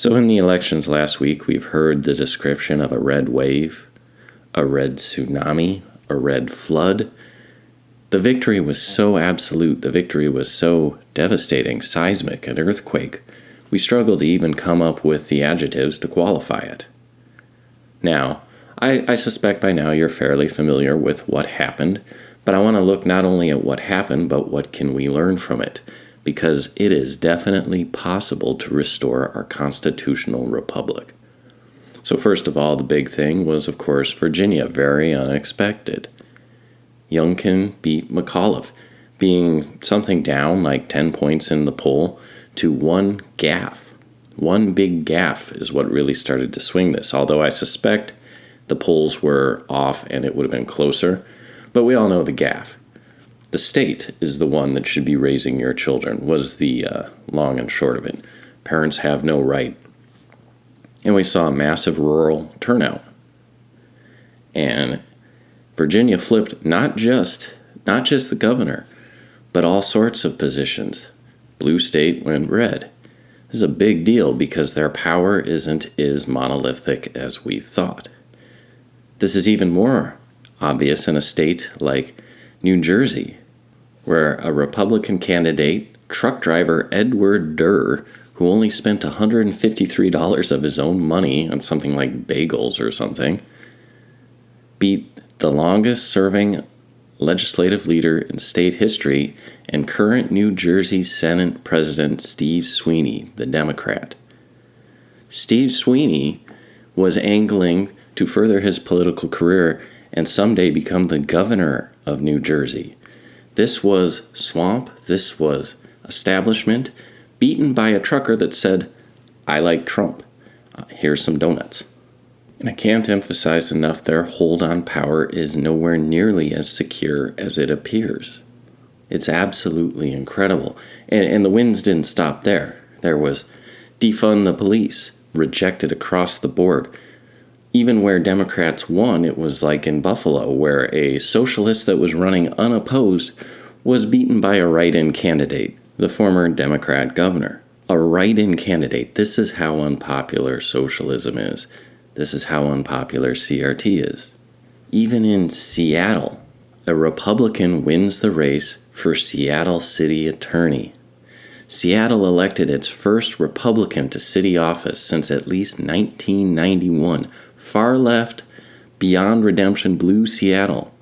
So in the elections last week, we've heard the description of a red wave, a red tsunami, a red flood. The victory was so absolute, the victory was so devastating, seismic, an earthquake. We struggle to even come up with the adjectives to qualify it. Now, I suspect by now you're fairly familiar with what happened, but I want to look not only at what happened, but what can we learn from it, because it is definitely possible to restore our constitutional republic. So first of all, the big thing was, of course, Virginia, very unexpected. Youngkin beat McAuliffe, being something down like 10 points in the poll to one gaffe. One big gaffe is what really started to swing this, although I suspect the polls were off and it would have been closer. But we all know the gaffe. The state is the one that should be raising your children, was the long and short of it. Parents have no right. And we saw a massive rural turnout. And Virginia flipped not just the governor, but all sorts of positions. Blue state went red. This is a big deal because their power isn't as monolithic as we thought. This is even more obvious in a state like New Jersey, where a Republican candidate, truck driver Edward Durr, who only spent $153 of his own money on something like bagels or something, beat the longest-serving legislative leader in state history and current New Jersey Senate President Steve Sweeney, the Democrat. Steve Sweeney was angling to further his political career and someday become the governor of New Jersey. This was swamp, this was establishment, beaten by a trucker that said, "I like Trump. Here's some donuts." And I can't emphasize enough their hold on power is nowhere nearly as secure as it appears. It's absolutely incredible. And the wins didn't stop there. There was defund the police, rejected across the board. Even where Democrats won, it was like in Buffalo, where a socialist that was running unopposed was beaten by a write-in candidate, the former Democrat governor. A write-in candidate. This is how unpopular socialism is. This is how unpopular CRT is. Even in Seattle, a Republican wins the race for Seattle City Attorney. Seattle elected its first Republican to city office since at least 1991. Far left, beyond redemption blue Seattle.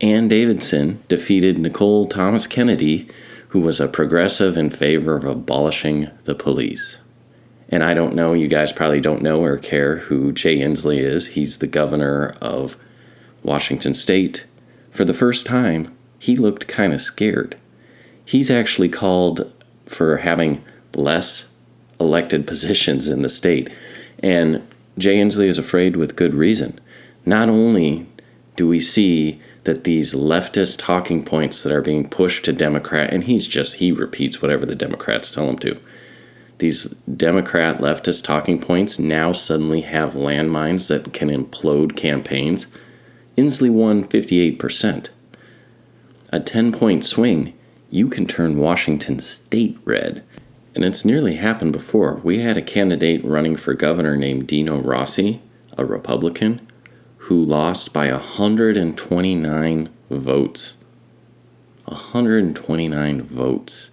Ann Davidson defeated Nicole Thomas Kennedy, who was a progressive in favor of abolishing the police. And I don't know, you guys probably don't know or care who Jay Inslee is. He's the governor of Washington State. For the first time, he looked kind of scared. He's actually called for having less elected positions in the state. And Jay Inslee is afraid with good reason. Not only do we see that these leftist talking points that are being pushed to Democrat, and he repeats whatever the Democrats tell him to. These Democrat leftist talking points now suddenly have landmines that can implode campaigns. Inslee won 58%. A 10-point swing, you can turn Washington State red. And it's nearly happened before. We had a candidate running for governor named Dino Rossi, a Republican, who lost by 129 votes. 129 votes.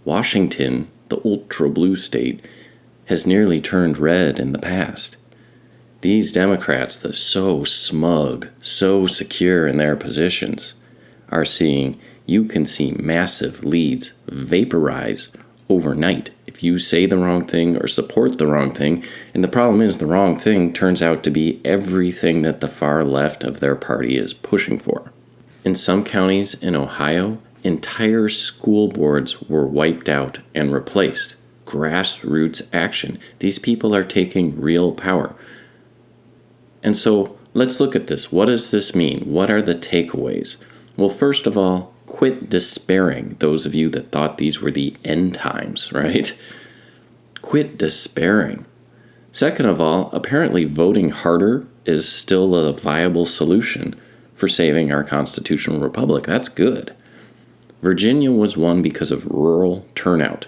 Washington, the ultra-blue state, has nearly turned red in the past. These Democrats, that are so smug, so secure in their positions, are seeing you can see massive leads vaporize overnight if you say the wrong thing or support the wrong thing. And the problem is the wrong thing turns out to be everything that the far left of their party is pushing for. In some counties in Ohio, entire school boards were wiped out and replaced. Grassroots action. These people are taking real power. And so let's look at this. What does this mean? What are the takeaways? Well, first of all, quit despairing, those of you that thought these were the end times, right? Quit despairing. Second of all, apparently voting harder is still a viable solution for saving our constitutional republic. That's good. Virginia was won because of rural turnout.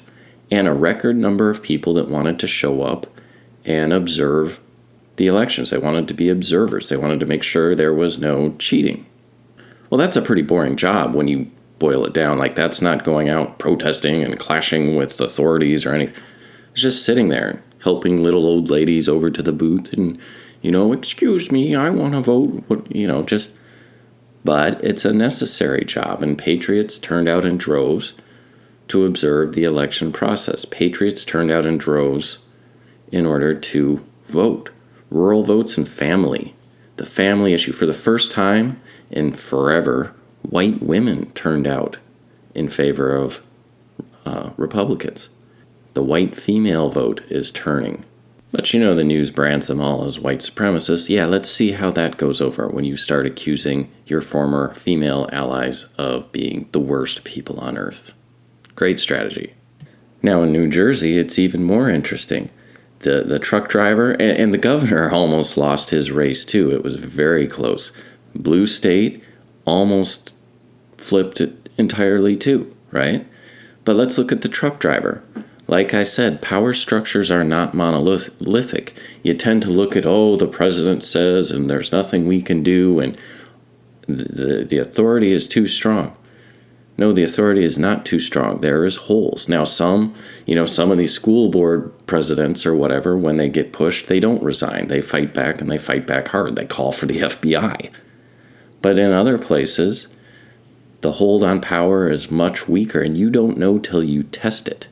and a record number of people that wanted to show up and observe the elections. They wanted to be observers. They wanted to make sure there was no cheating. Well, that's a pretty boring job when you boil it down. Like, that's not going out protesting and clashing with authorities or anything. It's just sitting there helping little old ladies over to the booth and, excuse me, I want to vote. But it's a necessary job, and patriots turned out in droves to observe the election process. Patriots turned out in droves in order to vote. Rural votes and family. The family issue. For the first time in forever, white women turned out in favor of Republicans. The white female vote is turning. But the news brands them all as white supremacists. Yeah, let's see how that goes over when you start accusing your former female allies of being the worst people on earth. Great strategy. Now in New Jersey, it's even more interesting. The truck driver and the governor almost lost his race too. It was very close. Blue state almost flipped it entirely too, right? But let's look at the truck driver. Like I said, power structures are not monolithic. You tend to look at, the president says, and there's nothing we can do, and the authority is too strong. No, the authority is not too strong. There is holes. Now, some of these school board presidents or whatever, when they get pushed, they don't resign. They fight back, and they fight back hard. They call for the FBI. But in other places, the hold on power is much weaker, and you don't know till you test it.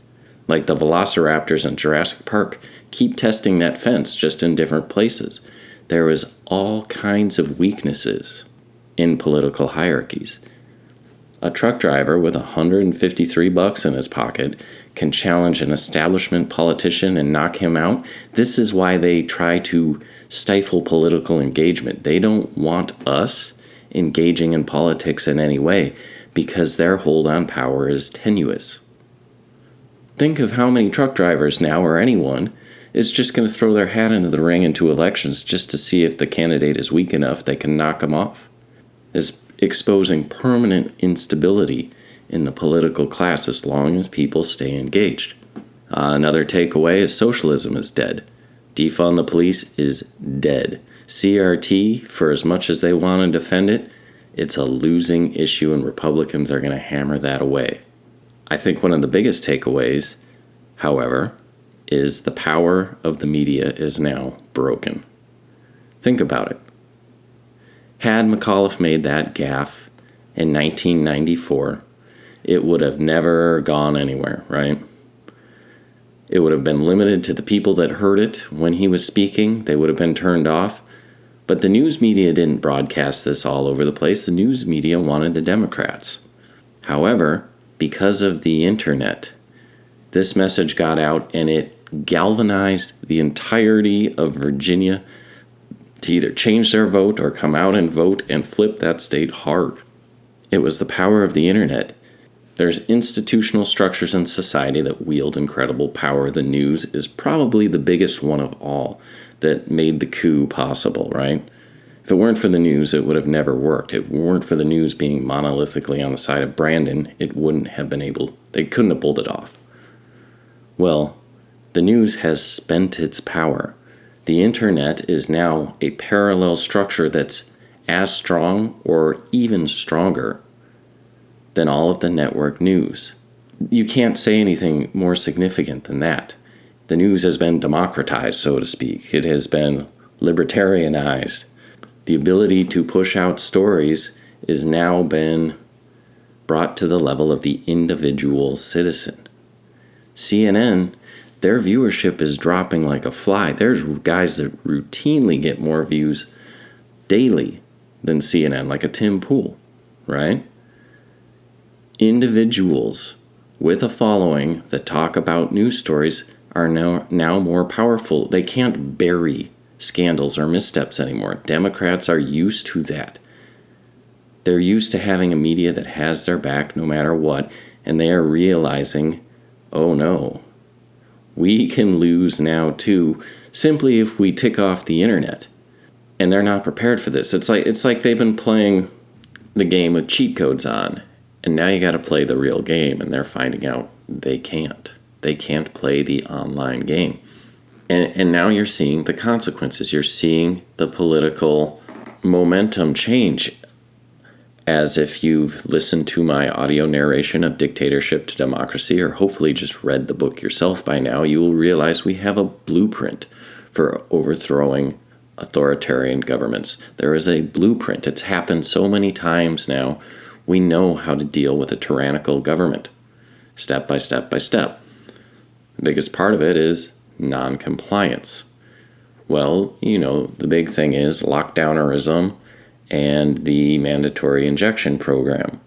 Like the velociraptors in Jurassic Park keep testing that fence just in different places. There is all kinds of weaknesses in political hierarchies. A truck driver with $153 in his pocket can challenge an establishment politician and knock him out. This is why they try to stifle political engagement. They don't want us engaging in politics in any way because their hold on power is tenuous. Think of how many truck drivers now, or anyone, is just going to throw their hat into the ring into elections just to see if the candidate is weak enough they can knock him off. Is exposing permanent instability in the political class as long as people stay engaged. Another takeaway is socialism is dead. Defund the police is dead. CRT, for as much as they want to defend it, it's a losing issue and Republicans are going to hammer that away. I think one of the biggest takeaways, however, is the power of the media is now broken. Think about it. Had McAuliffe made that gaffe in 1994, it would have never gone anywhere, right? It would have been limited to the people that heard it when he was speaking. They would have been turned off. But the news media didn't broadcast this all over the place. The news media wanted the Democrats. However, because of the internet, this message got out and it galvanized the entirety of Virginia to either change their vote or come out and vote and flip that state hard. It was the power of the internet. There's institutional structures in society that wield incredible power. The news is probably the biggest one of all that made the coup possible, right? If it weren't for the news, it would have never worked. If it weren't for the news being monolithically on the side of Brandon, it wouldn't have been they couldn't have pulled it off. Well, the news has spent its power. The internet is now a parallel structure that's as strong or even stronger than all of the network news. You can't say anything more significant than that. The news has been democratized, so to speak. It has been libertarianized. The ability to push out stories is now been brought to the level of the individual citizen. CNN, their viewership is dropping like a fly. There's guys that routinely get more views daily than CNN, like a Tim Pool, right? Individuals with a following that talk about news stories are now more powerful. They can't bury scandals or missteps anymore. Democrats are used to that. They're used to having a media that has their back no matter what, and they are realizing, oh no, we can lose now too, simply if we tick off the internet. And they're not prepared for this. It's like they've been playing the game with cheat codes on, and now you got to play the real game, and they're finding out they can't. They can't play the online game. And now you're seeing the consequences. You're seeing the political momentum change. As if you've listened to my audio narration of Dictatorship to Democracy, or hopefully just read the book yourself by now, you will realize we have a blueprint for overthrowing authoritarian governments. There is a blueprint. It's happened so many times now. We know how to deal with a tyrannical government, step by step by step. The biggest part of it is non-compliance. Well, the big thing is lockdownerism and the mandatory injection program.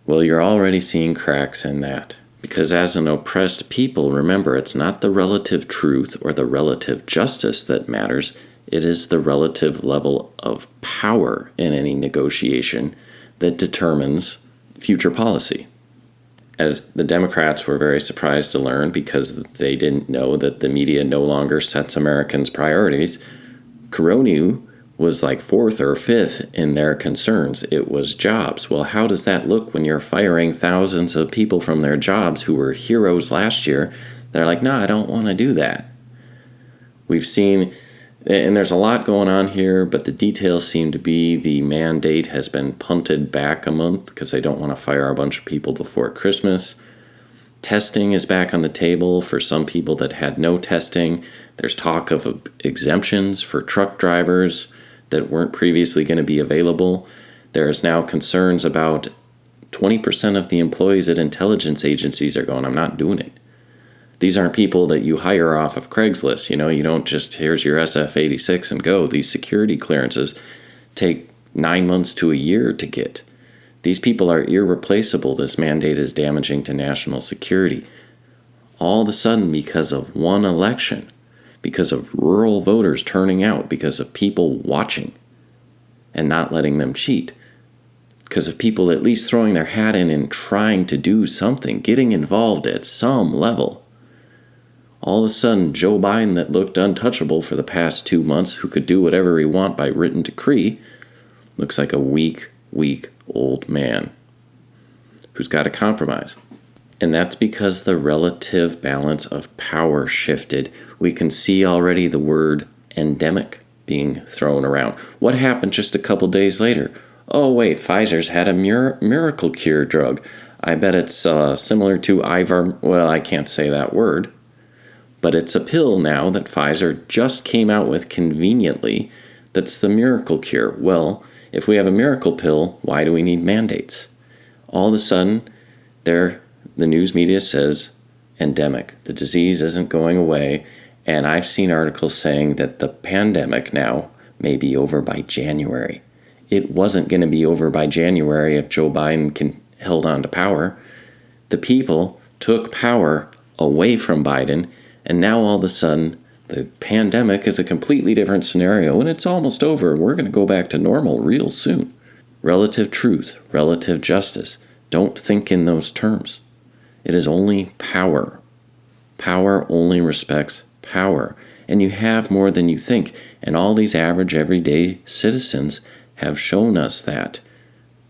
Well, you're already seeing cracks in that. Because as an oppressed people, remember, it's not the relative truth or the relative justice that matters. It is the relative level of power in any negotiation that determines future policy. As the Democrats were very surprised to learn, because they didn't know that the media no longer sets Americans' priorities, Coronu was like fourth or fifth in their concerns. It was jobs. Well, how does that look when you're firing thousands of people from their jobs who were heroes last year? They're like, no, I don't want to do that. We've seen, and there's a lot going on here, but the details seem to be the mandate has been punted back a month because they don't want to fire a bunch of people before Christmas. Testing is back on the table for some people that had no testing. There's talk of exemptions for truck drivers that weren't previously going to be available. There's now concerns about 20% of the employees at intelligence agencies are going, I'm not doing it. These aren't people that you hire off of Craigslist. You don't just, here's your SF-86 and go. These security clearances take 9 months to a year to get. These people are irreplaceable. This mandate is damaging to national security. All of a sudden, because of one election, because of rural voters turning out, because of people watching and not letting them cheat, because of people at least throwing their hat in and trying to do something, getting involved at some level. All of a sudden, Joe Biden, that looked untouchable for the past 2 months, who could do whatever he want by written decree, looks like a weak old man who's got to compromise. And that's because the relative balance of power shifted. We can see already the word endemic being thrown around. What happened just a couple days later? Oh, wait, Pfizer's had a miracle cure drug. I bet it's similar to Ivar. Well, I can't say that word. But it's a pill now that Pfizer just came out with conveniently that's the miracle cure. Well, if we have a miracle pill, why do we need mandates? All of a sudden, the news media says endemic. The disease isn't going away. And I've seen articles saying that the pandemic now may be over by January. It wasn't going to be over by January if Joe Biden held on to power. The people took power away from Biden, and now all of a sudden, the pandemic is a completely different scenario, and it's almost over. We're going to go back to normal real soon. Relative truth, relative justice. Don't think in those terms. It is only power. Power only respects power. And you have more than you think. And all these average, everyday citizens have shown us that.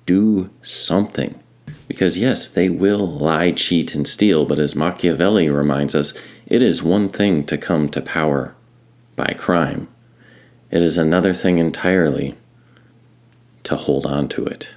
Do something. Because yes, they will lie, cheat, and steal. But as Machiavelli reminds us, it is one thing to come to power by crime. It is another thing entirely to hold on to it.